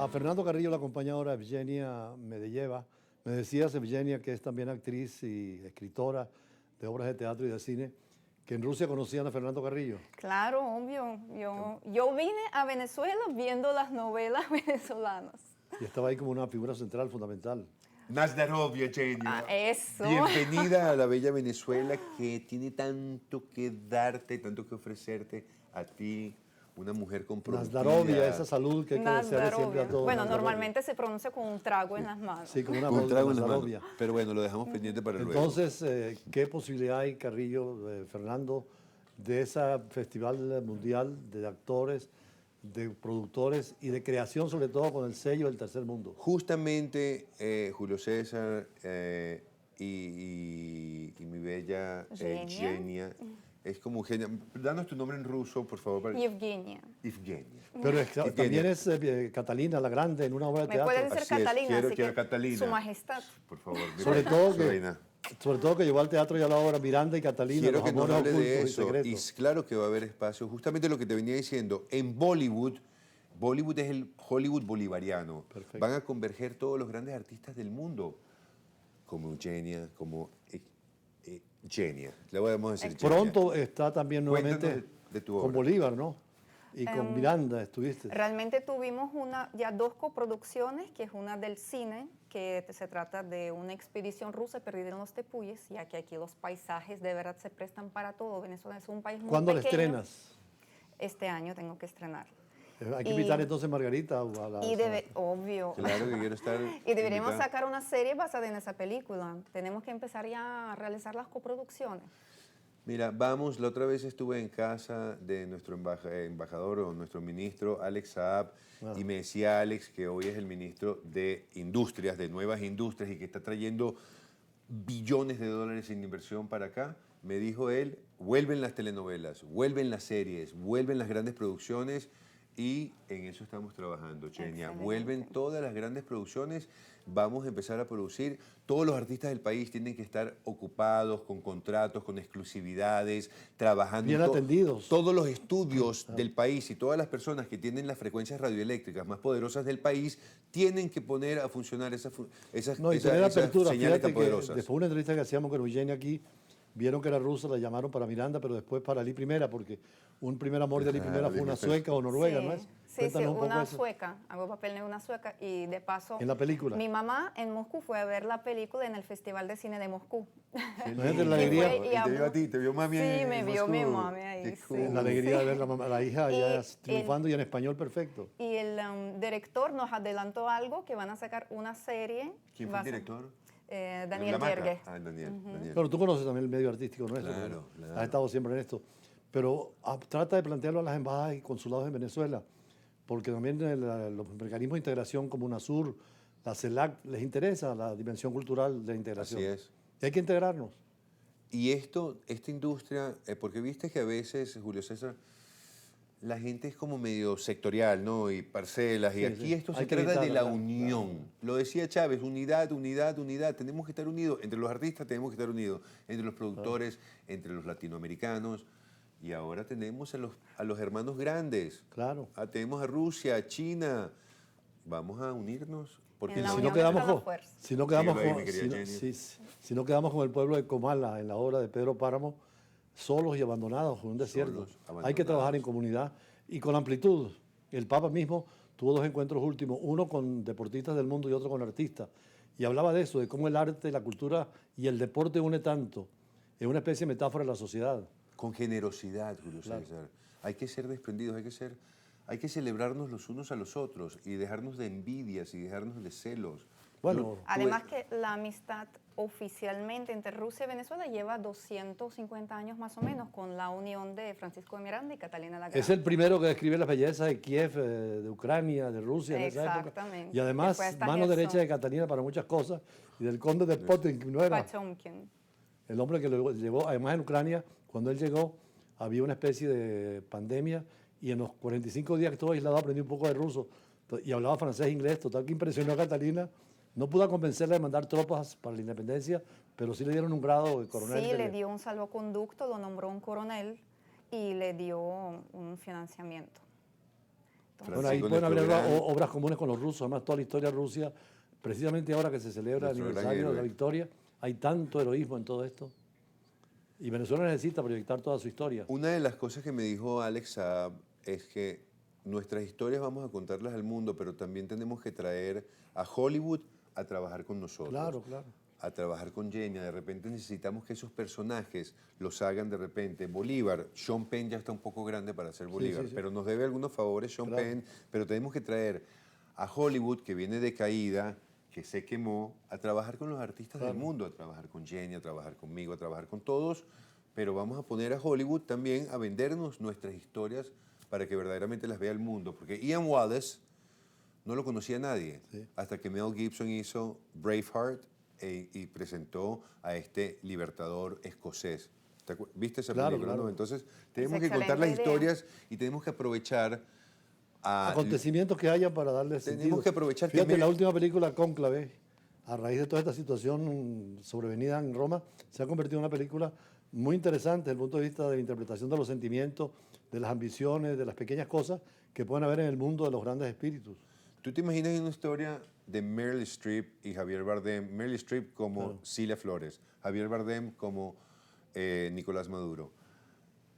A Fernando Carrillo la acompaña ahora Evgenia Medelleva. Me decías, Evgenia, que es también actriz y escritora de obras de teatro y de cine, que en Rusia conocían a Fernando Carrillo. Claro, obvio. Yo vine a Venezuela viendo las novelas venezolanas. Y estaba ahí como una figura central, fundamental. Nazdarovia, Evgenia. Eso. Bienvenida a la bella Venezuela que tiene tanto que darte, tanto que ofrecerte a ti, una mujer comprometida. Nazdarovia, esa salud que hay que desearle siempre a todos. Bueno, Nazdarovia. normalmente se pronuncia con un trago en las manos. Sí, con una Un trago en las Nazdarovia. manos. Pero bueno, lo dejamos pendiente para luego. Entonces, ¿qué posibilidad hay, Carrillo, Fernando, de ese festival mundial de actores, de productores y de creación, sobre todo con el sello del tercer mundo? Justamente Julio César y mi bella Genia. Es como Genia. Danos tu nombre en ruso, por favor. Evgenia. Evgenia. Pero también es Catalina la Grande en una obra de Me teatro. puede decir Así es. Catalina, así Quiero que Catalina. Su Majestad. Por favor. Sobre todo, Su reina. sobre todo que llevó al teatro y a la obra Miranda y Catalina, Quiero los que nos amores hable de ocultos y eso. Y secretos. claro que va a haber espacio. Justamente lo que te venía diciendo. En Bollywood, Bollywood es el Hollywood bolivariano. Perfecto. Van a converger todos los grandes artistas del mundo. Como Eugenia, como Genia. Le podemos decir Genia. Pronto está también nuevamente Cuéntanos de tu con obra. Bolívar, ¿no? Y con Miranda estuviste. Realmente tuvimos ya dos coproducciones, que es una del cine, que se trata de una expedición rusa perdida en los tepuyes, ya que aquí los paisajes de verdad se prestan para todo. Venezuela es un país muy ¿Cuándo la pequeño. estrenas? Este año tengo que estrenar. Hay que Y- invitar entonces a Margarita o a la... Obvio. Claro que quiero estar. Y deberíamos invitada. sacar una serie basada en esa película. Tenemos que empezar ya a realizar las coproducciones. Mira, vamos, la otra vez estuve en casa de nuestro embajador o nuestro ministro, Alex Saab, y me decía Alex que hoy es el ministro de Industrias, de Nuevas Industrias, y que está trayendo billones de dólares en inversión para acá. Me dijo él, vuelven las telenovelas, vuelven las series, vuelven las grandes producciones, y en eso estamos trabajando, Chenia. Excelente. Vuelven todas las grandes producciones, vamos a empezar a producir. Todos los artistas del país tienen que estar ocupados, con contratos, con exclusividades, trabajando. Bien atendidos. Todos los estudios del país y todas las personas que tienen las frecuencias radioeléctricas más poderosas del país tienen que poner a funcionar esas No, y tener apertura. señales Fíjate tan que poderosas. después de una entrevista que hacíamos con Eugenia aquí, vieron que era rusa, la llamaron para Miranda, pero después para Ali Primera, porque un primer amor de Ali Primera fue una sueca o noruega, Sí, ¿no es? sí, Cuéntanos un poco una eso. sueca. Hago papel de una sueca y de paso... ¿En la película? Mi mamá en Moscú fue a ver la película en el Festival de Cine de Moscú. Imagínate la Y alegría, fue- Y te vio a ti, te vio mami Sí, en me vio Moscú. mi mami ahí, Qué sí. cool. la alegría de ver la hija ya Y triunfando y en español perfecto. Y el director nos adelantó algo, que van a sacar una serie. ¿Quién fue el director? Daniel La Maca. Yergue. Ah, Daniel. Claro, tú conoces también el medio artístico nuestro, Claro, porque claro. has estado siempre en esto. Pero trata de plantearlo a las embajadas y consulados en Venezuela, porque también los mecanismos de integración como UNASUR, la CELAC, les interesa la dimensión cultural de la integración. Así es. Y hay que integrarnos. Y esta industria, porque viste que a veces, Julio César, la gente es como medio sectorial, ¿no? Y parcelas, y Sí, aquí sí. esto se Hay que trata de evitar, la claro, unión. Lo decía Chávez, unidad, unidad, unidad. Tenemos que estar unidos. Entre los artistas tenemos que estar unidos. Entre los productores, entre los latinoamericanos. Y ahora tenemos a los hermanos grandes. Claro. Tenemos a Rusia, a China. Vamos a unirnos. Porque En la Si unión no quedamos está la con, fuerza. si no quedamos Síguelo ahí, con- mi querida si no- Jenny. si no quedamos con el pueblo de Comala en la obra de Pedro Páramo, solos y abandonados en un desierto. Solos, Hay que abandonados. trabajar en comunidad y con amplitud. El Papa mismo tuvo dos encuentros últimos, uno con deportistas del mundo y otro con artistas. Y hablaba de eso, de cómo el arte, la cultura y el deporte une tanto. Es una especie de metáfora de la sociedad. con generosidad, Julio César. Hay que ser desprendidos, hay que celebrarnos los unos a los otros y dejarnos de envidias y dejarnos de celos. Bueno, Además que la amistad oficialmente entre Rusia y Venezuela lleva 250 años más o menos, con la unión de Francisco de Miranda y Catalina la Grande. es el primero que describe las bellezas de Kiev, de Ucrania, de Rusia en esa época. Exactamente. Y además, Después está mano Gerson. derecha de Catalina para muchas cosas. Y del conde de Potemkin, ¿no era? Pachomkin. El hombre que lo llevó, además en Ucrania, cuando él llegó, había una especie de pandemia y en los 45 días que estuvo aislado aprendí un poco de ruso y hablaba francés e inglés, total que impresionó a Catalina. No pudo convencerla de mandar tropas para la independencia, pero sí le dieron un grado de coronel. Sí, le dio un salvoconducto, lo nombró un coronel y le dio un financiamiento. correcto. Bueno, ahí Francisco, pueden haber nuestro gran- obras comunes con los rusos, además toda la historia de Rusia, precisamente ahora que se celebra el Nuestro gran aniversario de la héroe. victoria, hay tanto heroísmo en todo esto. Y Venezuela necesita proyectar toda su historia. Una de las cosas que me dijo Alex Saab es que nuestras historias vamos a contarlas al mundo, pero también tenemos que traer a Hollywood a trabajar con nosotros. Claro, claro. A trabajar con Genia. De repente necesitamos que esos personajes los hagan de repente. Bolívar, Sean Penn ya está un poco grande para ser Bolívar, sí. pero nos debe algunos favores Sean Claro. Penn, pero tenemos que traer a Hollywood, que viene de caída, que se quemó, a trabajar con los artistas del mundo, a trabajar con Genia, a trabajar conmigo, a trabajar con todos, pero vamos a poner a Hollywood también a vendernos nuestras historias para que verdaderamente las vea el mundo, porque Ian Wallace no lo conocía nadie, hasta que Mel Gibson hizo Braveheart y presentó a este libertador escocés. ¿Viste esa Claro, película? claro. ¿no? Entonces, tenemos Es que contar las excelente idea. historias y tenemos que aprovechar a... Acontecimientos que haya para darle Tenemos sentido. que aprovechar que Fíjate, me- la última película, Cónclave, a raíz de toda esta situación sobrevenida en Roma, se ha convertido en una película muy interesante desde el punto de vista de la interpretación de los sentimientos, de las ambiciones, de las pequeñas cosas que pueden haber en el mundo de los grandes espíritus. ¿Tú te imaginas una historia de Meryl Streep y Javier Bardem? Meryl Streep como Cilia Flores, Javier Bardem como Nicolás Maduro.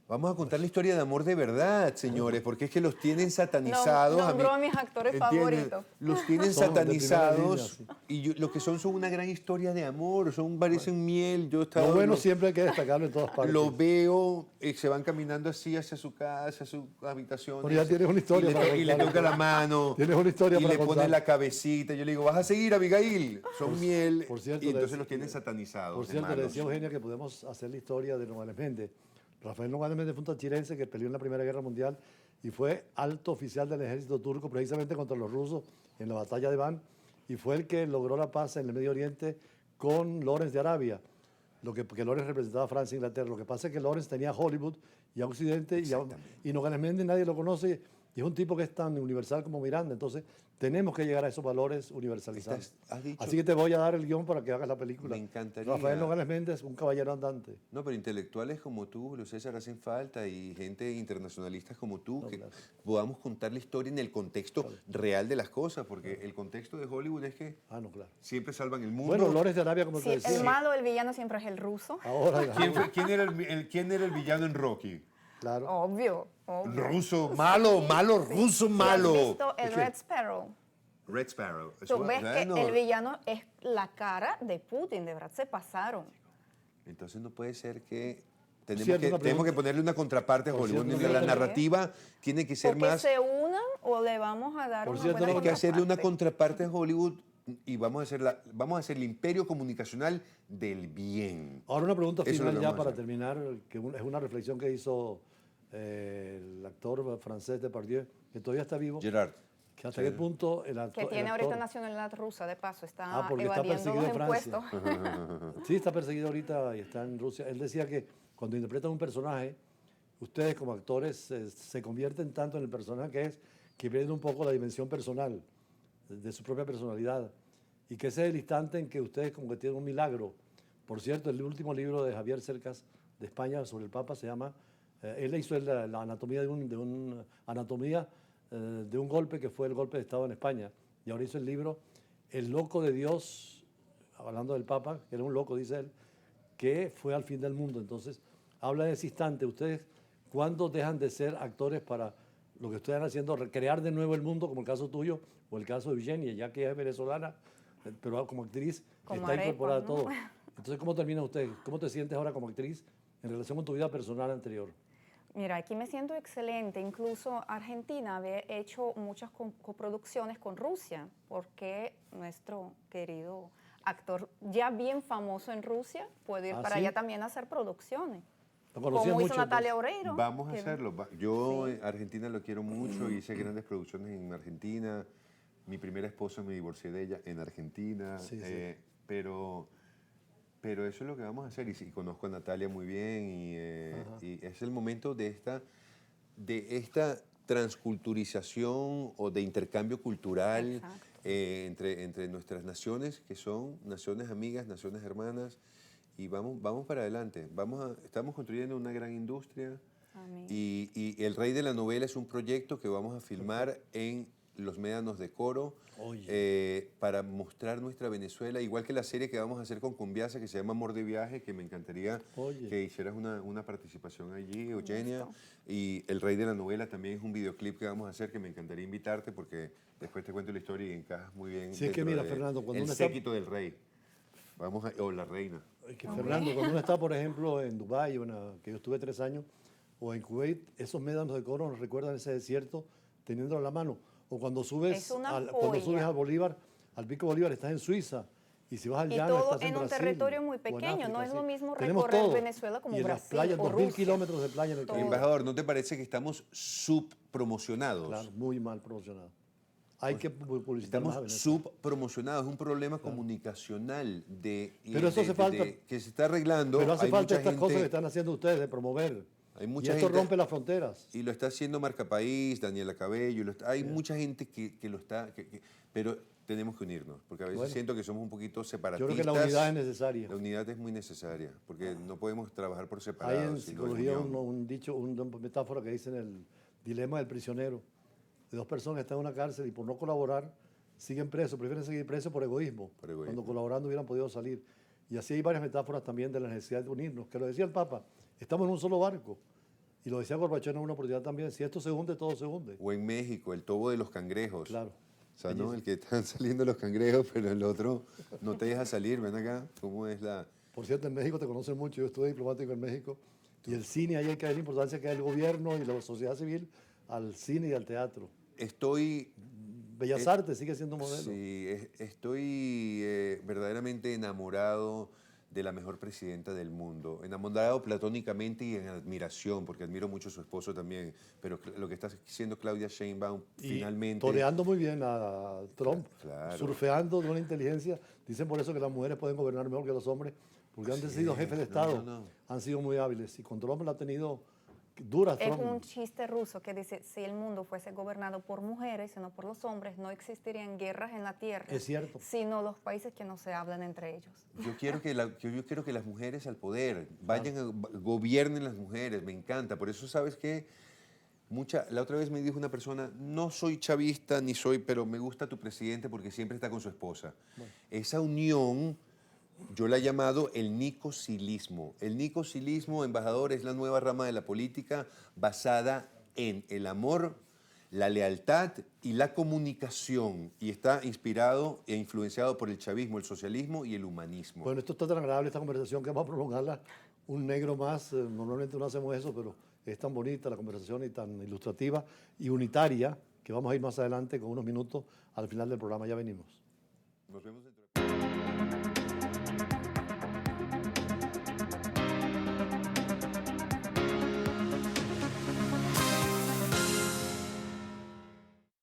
Vamos a contar la historia de amor de verdad, señores, porque es que los tienen satanizados. Nombró a a mis actores ¿entiendes? favoritos. Los tienen Son de primera satanizados línea, y lo que son una gran historia de amor, parecen miel. Yo estaba, Lo bueno lo- siempre hay que destacarlo en todas partes. Lo veo, se van caminando así hacia su casa, hacia su habitación. Bueno, ya tienes una historia y le, para y le contar. toca la mano. Tienes una historia y para le pone contar. la cabecita. Yo le digo, vas a seguir, Abigail. Son miel. por cierto, y entonces le- los tienen satanizados. Por de cierto, le malos. decía a Eugenia que podemos hacer la historia de Nogales Méndez. Rafael Nogales Méndez fue un tachirense que peleó en la Primera Guerra Mundial y fue alto oficial del ejército turco precisamente contra los rusos en la batalla de Van y fue el que logró la paz en el Medio Oriente con Lawrence de Arabia, porque Lawrence representaba a Francia e Inglaterra. Lo que pasa es que Lawrence tenía a Hollywood y a Occidente y Nogales Méndez nadie lo conoce y es un tipo que es tan universal como Miranda. Entonces tenemos que llegar a esos valores universalizados. Has dicho- Así que te voy a dar el guión para que hagas la película. Me encantaría. Rafael Nogales Méndez, un caballero andante. No, pero intelectuales como tú, Julio César, hacen falta y gente internacionalistas como tú, que claro. podamos contar la historia en el contexto real de las cosas, porque el contexto de Hollywood es que Ah, no, claro. siempre salvan el mundo. Bueno, Lawrence de Arabia, como Sí, te decía. el malo, el villano siempre es el ruso. Ahora, ¿Quién era el villano en Rocky? claro. Obvio, obvio. Ruso, malo, ruso, ¿Sí malo. has visto el Red Sparrow? Red Sparrow. Tú ves que Bueno, el villano es la cara de Putin, de verdad se pasaron. entonces no puede ser que... Cierto, Tenemos una que pregunta. ponerle una contraparte a Por Hollywood. cierto, La una narrativa tiene que ser Porque más... se unan o le vamos a dar Por una cierto, buena Hay que hacerle una contraparte. contraparte a Hollywood y vamos a hacer el imperio comunicacional del bien. Ahora una pregunta Eso es lo final que ya vamos a para hacer. terminar, que es una reflexión que hizo el actor francés Depardieu, que todavía está vivo. Gerard. Que hasta qué punto el actor... Que tiene el ahorita actor- nacionalidad rusa, de paso, está Ah, porque está evadiendo perseguido los en Francia. impuestos. Sí, está perseguido ahorita y está en Rusia. Él decía que cuando interpretan un personaje, ustedes como actores se convierten tanto en el personaje que pierden un poco la dimensión personal, de su propia personalidad. Y que ese es el instante en que ustedes como que tienen un milagro. Por cierto, el último libro de Javier Cercas de España sobre el Papa se llama, él hizo la anatomía de un golpe que fue el golpe de Estado en España. Y ahora hizo el libro El loco de Dios, hablando del Papa, que era un loco, dice él, que fue al fin del mundo. Entonces, habla de ese instante. Ustedes, ¿cuándo dejan de ser actores para lo que ustedes están haciendo, recrear de nuevo el mundo, como el caso tuyo o el caso de Eugenia, ya que es venezolana, pero como actriz Como está arepa, incorporada a ¿no? todo? Entonces, ¿cómo termina usted? ¿Cómo te sientes ahora como actriz en relación con tu vida personal anterior? Mira, aquí me siento excelente. Incluso Argentina había hecho muchas coproducciones con Rusia, porque nuestro querido actor, ya bien famoso en Rusia, puede ir ¿Ah, para sí? allá también a hacer producciones. ¿Lo conocías Como hizo mucho, Natalia entonces? Oreiro. Vamos a que- hacerlo. Yo Argentina lo quiero mucho, hice grandes producciones en Argentina. Mi primera esposa me divorcié de ella en Argentina. Sí, sí. Pero eso es lo que vamos a hacer. Y conozco a Natalia muy bien y es el momento de esta transculturización o de intercambio cultural Exacto. entre nuestras naciones, que son naciones amigas, naciones hermanas, y vamos para adelante. Estamos construyendo una gran industria. Amén. Y El Rey de la Novela es un proyecto que vamos a filmar en los Médanos de Coro para mostrar nuestra Venezuela, igual que la serie que vamos a hacer con Cumbiasa que se llama Amor de Viaje, que me encantaría que hicieras una participación allí, Eugenia. Y El Rey de la Novela también es un videoclip que vamos a hacer que me encantaría invitarte porque después te cuento la historia y encajas muy bien. Sí, es que mira, Fernando, cuando el uno está... séquito del rey. O la reina. Es que, Fernando, cuando uno está, por ejemplo, en Dubái, que yo estuve 3 años, o en Kuwait, esos médanos de Coro nos recuerdan ese desierto teniéndolo a la mano. O cuando subes al Bolívar, al Pico Bolívar, estás en Suiza. Y si vas al llano, todo estás en en un Brasil, territorio muy o en pequeño. África, No es sí. lo mismo Tenemos recorrer todo. Venezuela como y en Brasil las playas, o 2000 Rusia. kilómetros de playa en el Caribe. Embajador, ¿no te parece que estamos subpromocionados? Claro, muy mal promocionado. Hay que publicitar más a Estamos Venezuela. subpromocionados, es un problema comunicacional Pero eso hace falta. que se está arreglando. Pero hace Hay falta mucha estas cosas que gente- están haciendo ustedes de promover. Hay Y mucha esto gente- rompe las fronteras. Y lo está haciendo Marca País, Daniela Cabello, hay mucha gente que lo está, pero tenemos que unirnos, porque a veces siento que somos un poquito separatistas. Yo creo que la unidad es necesaria. La unidad es muy necesaria, porque no podemos trabajar por Hay separado. en sino en psicología unión. un dicho, una metáfora que dicen el dilema del prisionero. De 2 personas que están en una cárcel y por no colaborar siguen presos, prefieren seguir presos por egoísmo, Por egoísmo. cuando colaborando hubieran podido salir. Y así hay varias metáforas también de la necesidad de unirnos, que lo decía el Papa, estamos en un solo barco. Y lo decía Gorbachov en una oportunidad también, si esto se hunde, todo se hunde. O en México, el tobo de los cangrejos. Claro. O sea, ¿no? El que están saliendo los cangrejos, pero el otro no te deja salir. Ven acá, ¿cómo es la...? Por cierto, en México te conocen mucho, yo estuve diplomático en México, y el cine, ahí hay que ver la importancia que da el gobierno y la sociedad civil al cine y al teatro. Estoy... Bellas Artes sigue siendo modelo. Sí, estoy verdaderamente enamorado de la mejor presidenta del mundo. Enamorado platónicamente y en admiración, porque admiro mucho a su esposo también. Pero lo que está haciendo Claudia Sheinbaum, Y finalmente... toreando muy bien a Trump, Claro. surfeando de una inteligencia. Dicen por eso que las mujeres pueden gobernar mejor que los hombres, porque han sido jefes de Estado, han sido muy hábiles. Y con Trump la ha tenido dura. Es Trump. un chiste ruso que dice, si el mundo fuese gobernado por mujeres y no por los hombres, no existirían guerras en la tierra. Es cierto. Sino los países que no se hablan entre ellos. Yo quiero que las mujeres al poder, gobiernen las mujeres, me encanta. Por eso, ¿sabes qué? La otra vez me dijo una persona, no soy chavista ni pero me gusta tu presidente porque siempre está con su esposa. Esa unión, yo la he llamado el nicosilismo. El nicosilismo, embajador, es la nueva rama de la política basada en el amor, la lealtad y la comunicación. Y está inspirado e influenciado por el chavismo, el socialismo y el humanismo. Bueno, esto está tan agradable, esta conversación, que vamos a prolongarla un negro más. Normalmente no hacemos eso, pero es tan bonita la conversación y tan ilustrativa y unitaria que vamos a ir más adelante con unos minutos al final del programa. Ya venimos. Nos vemos dentro de...